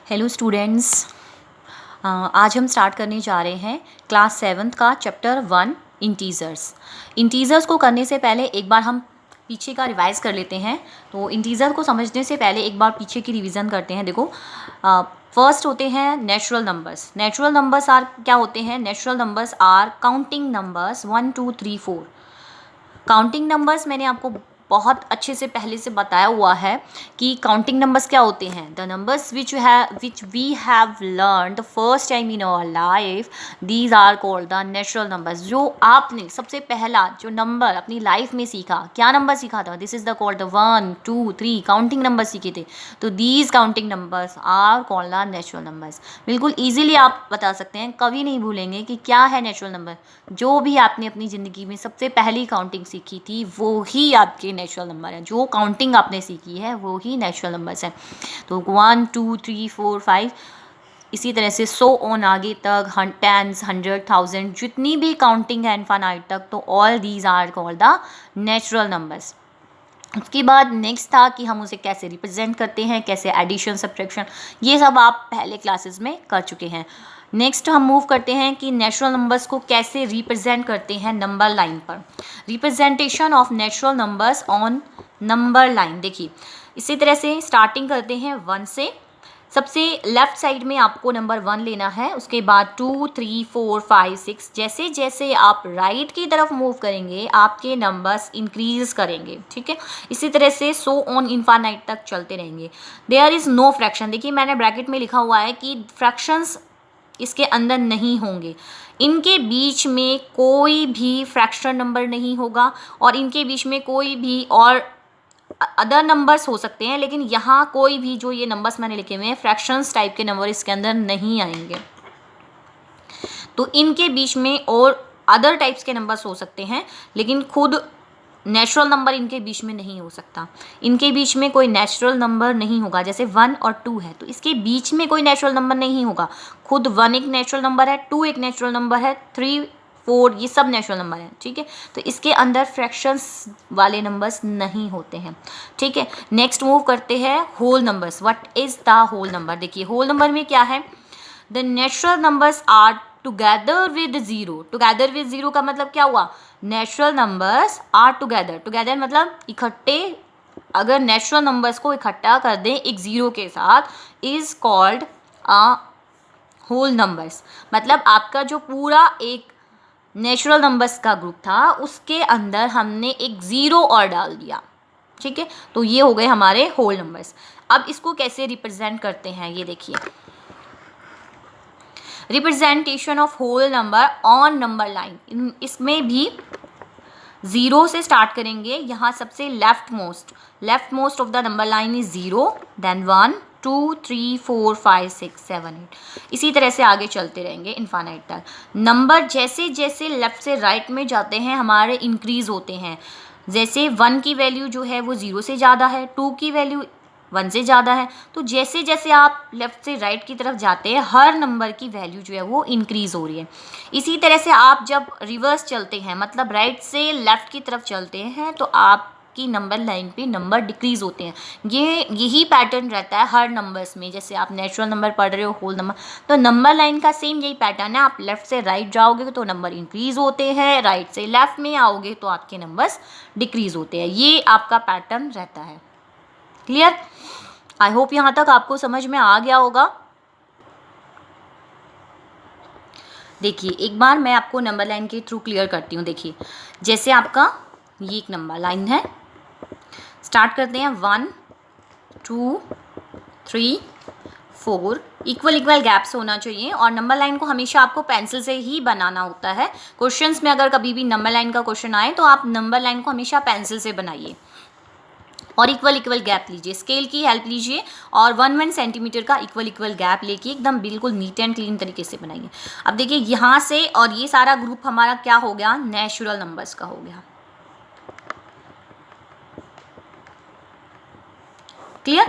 Hello students, आज हम start करने जा रहे हैं क्लास 7th का चैप्टर 1 इंटीजर्स। इंटीजर्स को करने से पहले एक बार हम पीछे का रिवाइज कर लेते हैं। तो इंटीजर को समझने से पहले एक बार पीछे की रिवीजन करते हैं। देखो, फर्स्ट होते हैं natural numbers. Natural numbers are क्या होते हैं? Natural numbers are counting numbers 1 2 3 4। Counting numbers मैंने आपको बहुत अच्छे से पहले से बताया हुआ है कि काउंटिंग नंबर्स क्या होते हैं। The numbers which we have learn the first time in our life, these are called the natural numbers. जो आपने सबसे पहला जो नंबर अपनी लाइफ में सीखा, क्या नंबर सीखा था? This is the called the 1 2 3 counting number सीखे थे। तो these counting numbers are called the natural numbers. बिल्कुल ईजिली आप बता सकते हैं, कभी नहीं भूलेंगे कि क्या है नेचुरल नंबर। जो भी आपने अपनी ज़िंदगी में सबसे पहली काउंटिंग सीखी थी वो ही आपके नेचुरल नंबर है। जो काउंटिंग आपने सीखी है वो ही नेचुरल नंबर्स हैं। तो 1 2 3 4 5 इसी तरह से सो ऑन आगे तक, टेंस, 100, 1000, जितनी भी काउंटिंग है इनफाइनाइट तक, तो all these are called the natural numbers. उसके बाद नेक्स्ट था कि हम उसे कैसे रिप्रेजेंट करते हैं, कैसे एडिशन, सब्ट्रैक्शन, ये सब आप पहले क्लासेस में कर चुके हैं। नेक्स्ट हम मूव करते हैं कि नेचुरल नंबर्स को कैसे रिप्रेजेंट करते हैं नंबर लाइन पर। Representation of natural numbers on number line. देखिए, इसी तरह से स्टार्टिंग करते हैं 1 से। सबसे लेफ्ट साइड में आपको नंबर 1 लेना है, उसके बाद 2 3 4 5 6। जैसे जैसे आप राइट की तरफ मूव करेंगे आपके नंबर्स इंक्रीज करेंगे, ठीक है। इसी तरह से सो ऑन इनफाइनाइट तक चलते रहेंगे। There is no fraction. देखिए, मैंने ब्रैकेट में लिखा हुआ है कि फ्रैक्शंस इसके अंदर नहीं होंगे। इनके बीच में कोई भी फ्रैक्शन नंबर नहीं होगा और इनके बीच में कोई भी और अदर नंबर्स हो सकते हैं, लेकिन यहाँ कोई भी जो ये नंबर्स मैंने लिखे हुए हैं फ्रैक्शंस टाइप के नंबर इसके अंदर नहीं आएंगे। तो इनके बीच में और अदर टाइप्स के नंबर्स हो सकते हैं, लेकिन खुद नेचुरल नंबर इनके बीच में नहीं हो सकता। इनके बीच में कोई नेचुरल नंबर नहीं होगा। जैसे 1 और 2 है तो इसके बीच में कोई नेचुरल नंबर नहीं होगा। खुद 1 एक नेचुरल नंबर है, 2 एक नेचुरल नंबर है, 3 4 ये सब नेचुरल नंबर हैं, ठीक है। तो इसके अंदर फ्रैक्शंस वाले नंबर्स नहीं होते हैं, ठीक है। नेक्स्ट मूव करते हैं whole numbers. What is the whole number? देखिए, होल नंबर में क्या है? The natural numbers are together with zero. Together with zero का मतलब क्या हुआ? Natural numbers are together. Together मतलब इकट्ठे। अगर नेचुरल नंबर्स को इकट्ठा कर दें एक जीरो के साथ, is called a whole numbers. मतलब आपका जो पूरा एक नेचुरल नंबर्स का ग्रुप था उसके अंदर हमने एक ज़ीरो और डाल दिया, ठीक है। तो ये हो गए हमारे होल नंबर्स। अब इसको कैसे रिप्रेजेंट करते हैं ये देखिए। Representation of whole number on number line. इसमें भी ज़ीरो से स्टार्ट करेंगे। यहाँ सबसे left most of the number line is zero, then 1 2 3 4 5 6 7 8। इसी तरह से आगे चलते रहेंगे इनफाइनाइट तक। नंबर जैसे जैसे लेफ्ट से राइट में जाते हैं हमारे इंक्रीज होते हैं। जैसे 1 की वैल्यू जो है वो 0 से ज़्यादा है, 2 की वैल्यू 1 से ज़्यादा है। तो जैसे जैसे आप लेफ़्ट से राइट की तरफ जाते हैं हर नंबर की वैल्यू जो है वो इंक्रीज़ हो रही है। इसी तरह से आप जब रिवर्स चलते हैं, मतलब राइट से लेफ़्ट की तरफ चलते हैं, तो आपकी नंबर लाइन पे नंबर डिक्रीज़ होते हैं। यही पैटर्न रहता है हर नंबर्स में। जैसे आप नेचुरल नंबर पढ़ रहे हो, होल नंबर, तो नंबर लाइन का सेम यही पैटर्न है। आप लेफ़्ट से राइट जाओगे तो नंबर इंक्रीज़ होते हैं, राइट से लेफ़्ट में आओगे तो आपके नंबर्स डिक्रीज़ होते हैं। ये आपका पैटर्न रहता है। क्लियर? आई होप यहाँ तक आपको समझ में आ गया होगा। देखिए, एक बार मैं आपको नंबर लाइन के थ्रू क्लियर करती हूँ। देखिए, जैसे आपका ये एक नंबर लाइन है, स्टार्ट करते हैं 1 2 3 4। इक्वल गैप्स होना चाहिए और नंबर लाइन को हमेशा आपको पेंसिल से ही बनाना होता है। क्वेश्चंस में अगर कभी भी नंबर लाइन का क्वेश्चन आए तो आप नंबर लाइन को हमेशा पेंसिल से बनाइए और इक्वल गैप लीजिए। स्केल की हेल्प लीजिए और 1 सेंटीमीटर का इक्वल गैप लेके एकदम बिल्कुल नीट एंड क्लीन तरीके से बनाइए। अब देखिए, यहाँ से और ये सारा ग्रुप हमारा क्या हो गया? नेचुरल नंबर्स का हो गया। क्लियर?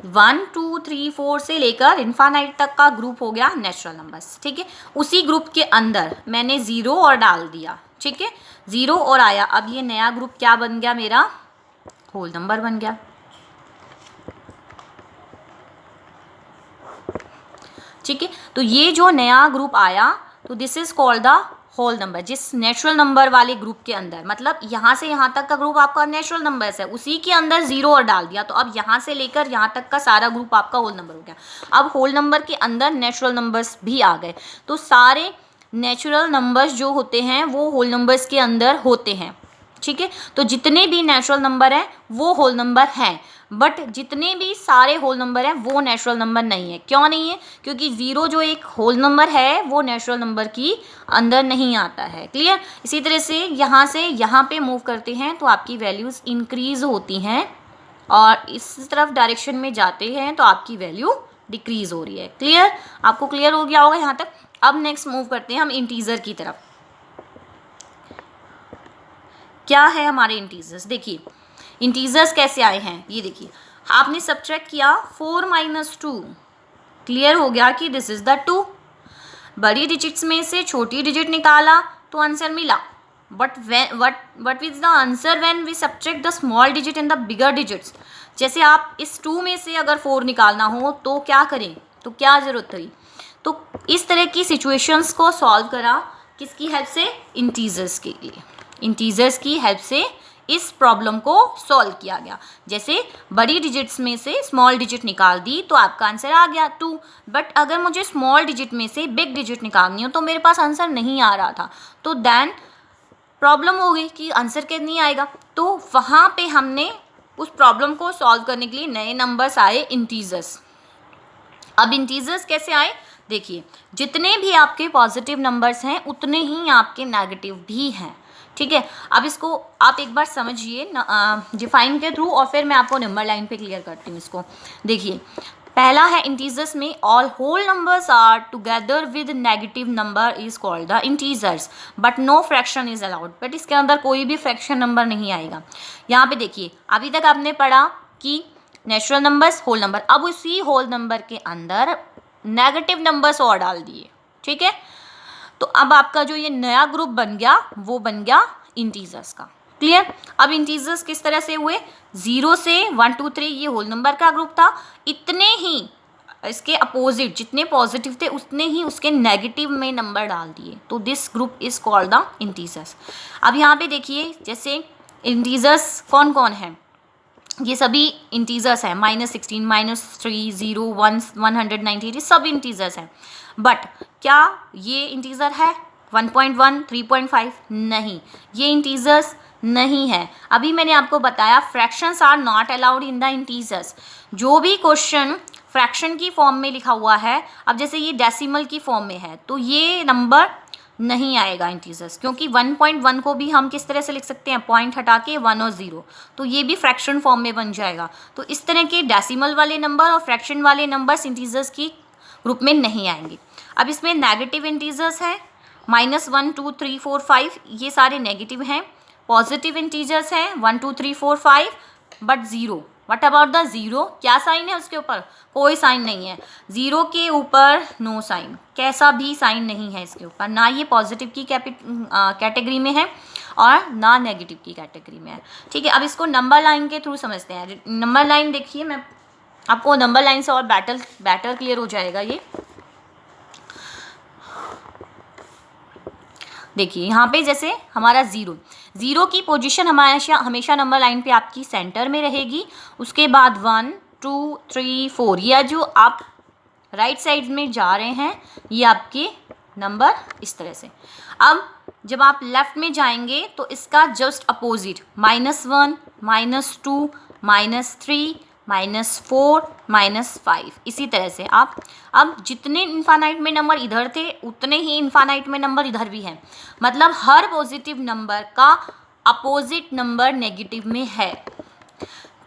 1 2 3 4 से लेकर इनफाइनाइट तक का ग्रुप हो गया नेचुरल नंबर्स, ठीक है। उसी ग्रुप के अंदर मैंने ज़ीरो और डाल दिया, ठीक है। ज़ीरो और आया, अब ये नया ग्रुप क्या बन गया? मेरा होल नंबर बन गया। ठीक है। तो ये जो नया ग्रुप आया तो this is called the whole number, जिस नेचुरल नंबर वाले ग्रुप के अंदर, मतलब यहाँ से यहाँ तक का ग्रुप आपका नेचुरल नंबर्स है, उसी के अंदर जीरो और डाल दिया, तो अब यहाँ से लेकर यहाँ तक का सारा ग्रुप आपका होल नंबर हो गया। अब होल नंबर के अंदर नेचुरल नंबर्स भी आ गए, तो सारे नेचुरल नंबर्स जो होते हैं वो होल नंबर्स के अंदर होते हैं, ठीक है। तो जितने भी नेचुरल नंबर हैं वो होल नंबर हैं, बट जितने भी सारे होल नंबर हैं वो नेचुरल नंबर नहीं है। क्यों नहीं है? क्योंकि ज़ीरो जो एक होल नंबर है वो नेचुरल नंबर की अंदर नहीं आता है। क्लियर? इसी तरह से यहाँ पे मूव करते हैं तो आपकी वैल्यूज़ इंक्रीज होती हैं, और इस तरफ डायरेक्शन में जाते हैं तो आपकी वैल्यू डिक्रीज हो रही है। क्लियर? आपको क्लियर हो गया होगा यहाँ तक। अब नेक्स्ट मूव करते हैं हम इंटीजर की तरफ। क्या है हमारे इंटीजर्स? देखिए इंटीजर्स कैसे आए हैं, ये देखिए आपने सब्ट्रैक्ट किया 4 - 2, क्लियर हो गया कि दिस इज द 2। बड़ी डिजिट्स में से छोटी डिजिट निकाला तो आंसर मिला, but what is the answer when we subtract the small digit in the bigger digits. जैसे आप इस 2 में से अगर 4 निकालना हो तो क्या करें, तो क्या ज़रूरत थी? तो इस तरह की सिचुएशंस को सॉल्व करा किसकी हेल्प से? इंटीजर्स के लिए। इंटीजर्स की हेल्प से इस प्रॉब्लम को सॉल्व किया गया। जैसे बड़ी डिजिट्स में से स्मॉल डिजिट निकाल दी तो आपका आंसर आ गया 2, बट अगर मुझे स्मॉल डिजिट में से बिग डिजिट निकालनी हो तो मेरे पास आंसर नहीं आ रहा था, तो देन प्रॉब्लम हो गई कि आंसर कैसे नहीं आएगा। तो वहाँ पे हमने उस प्रॉब्लम को सॉल्व करने के लिए नए नंबर्स आए, इंटीजर्स। अब इंटीजर्स कैसे आए? देखिए जितने भी आपके पॉजिटिव नंबर्स हैं उतने ही आपके नेगेटिव भी हैं, ठीक है। अब इसको आप एक बार समझिए डिफाइन के थ्रू, और फिर मैं आपको नंबर लाइन पे क्लियर करती हूँ इसको। देखिए पहला है इंटीजर्स में all whole numbers are together with negative number is called the integers, but no fraction is allowed. But इसके अंदर कोई भी फ्रैक्शन नंबर नहीं आएगा। यहाँ पे देखिए अभी तक आपने पढ़ा कि नेचुरल नंबर्स, होल नंबर, अब उसी होल नंबर के अंदर नेगेटिव नंबर्स और डाल दिए, ठीक है। तो अब आपका जो ये नया ग्रुप बन गया वो बन गया इंटीजर्स का। क्लियर? अब इंटीजर्स किस तरह से हुए? 0 से 1 2 3 ये होल नंबर का ग्रुप था, इतने ही इसके अपोजिट जितने पॉजिटिव थे उतने ही उसके नेगेटिव में नंबर डाल दिए, तो this group is called the integers. अब यहाँ पे देखिए जैसे इंटीजर्स कौन कौन है, ये सभी इंटीजर्स हैं, -16 -3 0 1 190, सब इंटीजर्स हैं। बट क्या ये इंटीजर है 1.1 3.5? नहीं, ये इंटीजर्स नहीं है। अभी मैंने आपको बताया fractions are not allowed in the integers. जो भी क्वेश्चन फ्रैक्शन की फॉर्म में लिखा हुआ है, अब जैसे ये डेसिमल की फॉर्म में है तो ये नंबर नहीं आएगा इंटीजर्स, क्योंकि 1.1 को भी हम किस तरह से लिख सकते हैं, पॉइंट हटा के 1 और 0, तो ये भी फ्रैक्शन फॉर्म में बन जाएगा। तो इस तरह के डेसिमल वाले नंबर और फ्रैक्शन वाले नंबर्स इंटीजर्स की ग्रुप में नहीं आएंगे। अब इसमें नेगेटिव इंटीजर्स हैं -1 2 3 4 5, ये सारे नेगेटिव हैं। पॉजिटिव इंटीजर्स हैं 1 2 3 4 5, बट 0। What about the 0? क्या साइन है उसके ऊपर? कोई साइन नहीं है। 0 के ऊपर नो साइन, कैसा भी साइन नहीं है इसके ऊपर, ना ये पॉजिटिव की कैटेगरी में है और ना नेगेटिव की कैटेगरी में है, ठीक है। अब इसको नंबर लाइन के थ्रू समझते हैं। नंबर लाइन देखिए, मैं आपको नंबर लाइन से और बेटर क्लियर हो जाएगा ये। देखिए यहाँ पे जैसे हमारा 0 की पोजीशन हमेशा नंबर लाइन पे आपकी सेंटर में रहेगी। उसके बाद 1 2 3 4, या जो आप राइट साइड में जा रहे हैं ये आपके नंबर इस तरह से। अब जब आप लेफ्ट में जाएंगे तो इसका जस्ट अपोजिट -1 -2 -3 -4 -5, इसी तरह से आप अब जितने इन्फानाइट में नंबर इधर थे उतने ही इन्फानाइट में नंबर इधर भी हैं। मतलब हर पॉजिटिव नंबर का अपोजिट नंबर नेगेटिव में है।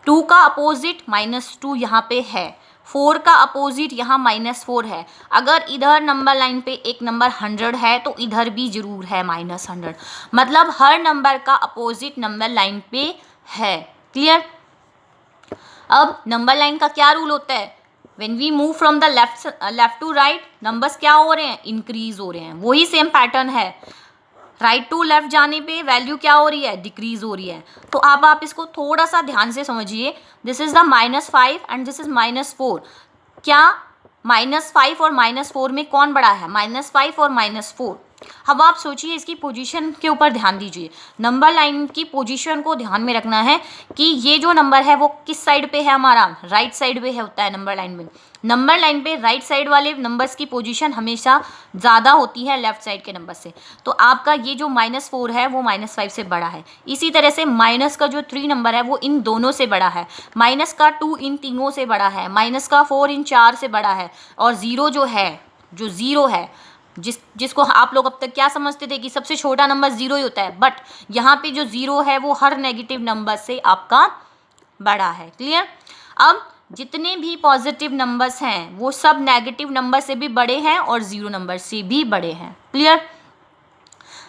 2 का अपोजिट -2 यहाँ पे है, 4 का अपोजिट यहाँ -4 है। अगर इधर नंबर लाइन पे एक नंबर 100 है तो इधर भी जरूर है -100, मतलब हर नंबर का अपोजिट नंबर लाइन पे है। क्लियर? अब नंबर लाइन का क्या रूल होता है? When we move from the left to right, numbers क्या हो रहे हैं? इंक्रीज हो रहे हैं। वही सेम पैटर्न है, राइट टू लेफ्ट जाने पे वैल्यू क्या हो रही है? डिक्रीज हो रही है। तो अब आप इसको थोड़ा सा ध्यान से समझिए। This is the -5 and this is -4। क्या -5 और -4 में कौन बड़ा है, -5 और -4। अब आप सोचिए इसकी पोजीशन के ऊपर ध्यान दीजिए, नंबर लाइन की पोजीशन को ध्यान में रखना है कि ये जो नंबर है वो किस साइड पे है, हमारा राइट साइड पे है होता है नंबर लाइन में। नंबर लाइन पे राइट साइड वाले नंबर्स की पोजीशन हमेशा ज़्यादा होती है लेफ्ट साइड के नंबर से। तो आपका ये जो -4 है वो -5 से बड़ा है। इसी तरह से माइनस का जो 3 नंबर है वो इन दोनों से बड़ा है, माइनस का 2 इन तीनों से बड़ा है, माइनस का 4 इन 4 से बड़ा है, और ज़ीरो जो है, जो ज़ीरो है, जिसको आप लोग अब तक क्या समझते थे कि सबसे छोटा नंबर ज़ीरो ही होता है, बट यहाँ पे जो ज़ीरो है वो हर नेगेटिव नंबर से आपका बड़ा है। क्लियर। अब जितने भी पॉजिटिव नंबर्स हैं वो सब नेगेटिव नंबर से भी बड़े हैं और ज़ीरो नंबर से भी बड़े हैं। क्लियर।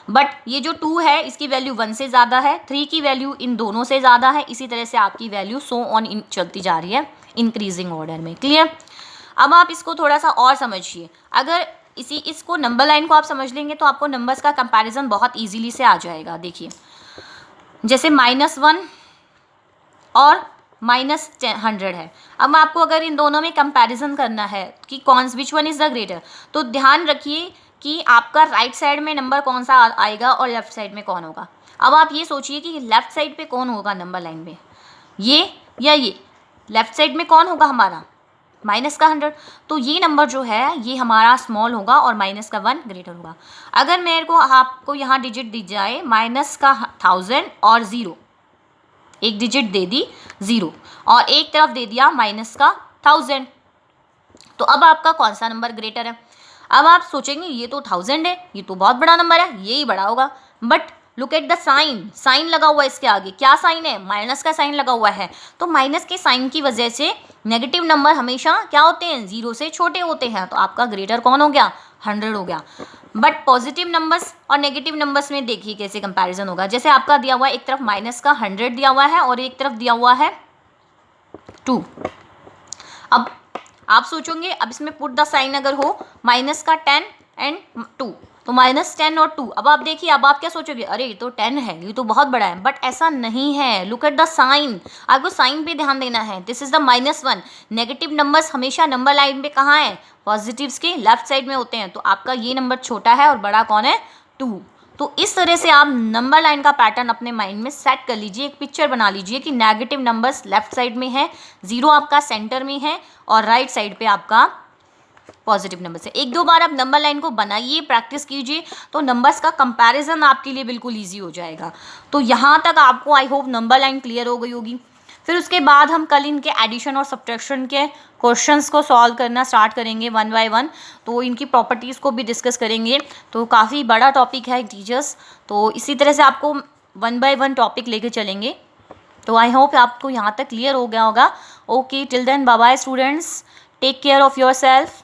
बट ये जो 2 है इसकी वैल्यू 1 से ज़्यादा है, 3 की वैल्यू इन दोनों से ज़्यादा है, इसी तरह से आपकी वैल्यू सो ऑन चलती जा रही है इंक्रीजिंग ऑर्डर में। क्लियर। अब आप इसको थोड़ा सा और समझिए, अगर इसको नंबर लाइन को आप समझ लेंगे तो आपको नंबर्स का कंपैरिजन बहुत इजीली से आ जाएगा। देखिए जैसे -1 और -100 है। अब आपको अगर इन दोनों में कंपैरिजन करना है कि कौन which one is the greater, तो ध्यान रखिए कि आपका राइट साइड में नंबर कौन सा आएगा और लेफ्ट साइड में कौन होगा। अब आप ये सोचिए कि लेफ्ट साइड पे कौन होगा नंबर लाइन में, ये या ये। लेफ्ट साइड में कौन होगा हमारा, माइनस का 100, तो ये नंबर जो है ये हमारा स्मॉल होगा और माइनस का 1 ग्रेटर होगा। अगर मेरे को आपको यहाँ डिजिट दी जाए माइनस का 1000 और 0, एक डिजिट दे दी 0 और एक तरफ दे दिया माइनस का 1000, तो अब आपका कौन सा नंबर ग्रेटर है। अब आप सोचेंगे ये तो 1000 है, ये तो बहुत बड़ा नंबर है, ये ही बड़ा होगा, but look at the sign, sign लगा हुआ है इसके आगे, क्या साइन है, माइनस का साइन लगा हुआ है। तो माइनस के साइन की वजह से नेगेटिव नंबर हमेशा क्या होते हैं, 0 से छोटे होते हैं, तो आपका ग्रेटर कौन हो गया, 100 हो गया। बट पॉजिटिव नंबर्स और नेगेटिव नंबर्स में देखिए कैसे कंपैरिजन होगा। जैसे आपका दिया हुआ है एक तरफ माइनस का 100 दिया हुआ है और एक तरफ दिया हुआ है 2। अब आप सोचोगे अब इसमें पुट द साइन अगर हो माइनस का 10 एंड 2, तो -10 और 2। अब आप देखिए, अब आप क्या सोचोगे, अरे ये तो 10 है, ये तो बहुत बड़ा है, बट ऐसा नहीं है। लुक एट द साइन, आपको साइन पे ध्यान देना है। This is the -1। Negative numbers हमेशा नंबर लाइन पे कहाँ है, पॉजिटिव्स के लेफ्ट साइड में होते हैं, तो आपका ये नंबर छोटा है और बड़ा कौन है, 2। तो इस तरह से आप नंबर लाइन का पैटर्न अपने माइंड में सेट कर लीजिए, एक पिक्चर बना लीजिए कि नेगेटिव नंबर्स लेफ्ट साइड में है, 0 आपका सेंटर में है और राइट साइड पे आपका पॉजिटिव नंबर से। एक दो बार आप नंबर लाइन को बनाइए, प्रैक्टिस कीजिए, तो नंबर्स का कंपैरिजन आपके लिए बिल्कुल इजी हो जाएगा। तो यहाँ तक आपको I hope number line clear हो गई होगी। फिर उसके बाद हम कल इनके एडिशन और सब्ट्रैक्शन के क्वेश्चंस को सॉल्व करना स्टार्ट करेंगे 1 बाय 1, तो इनकी प्रॉपर्टीज़ को भी डिस्कस करेंगे। तो काफ़ी बड़ा टॉपिक है टीचर्स, तो इसी तरह से आपको 1 बाय 1 टॉपिक लेके चलेंगे। तो आई होप आपको यहाँ तक क्लियर हो गया होगा। Okay, till then bye bye students, take care of your self.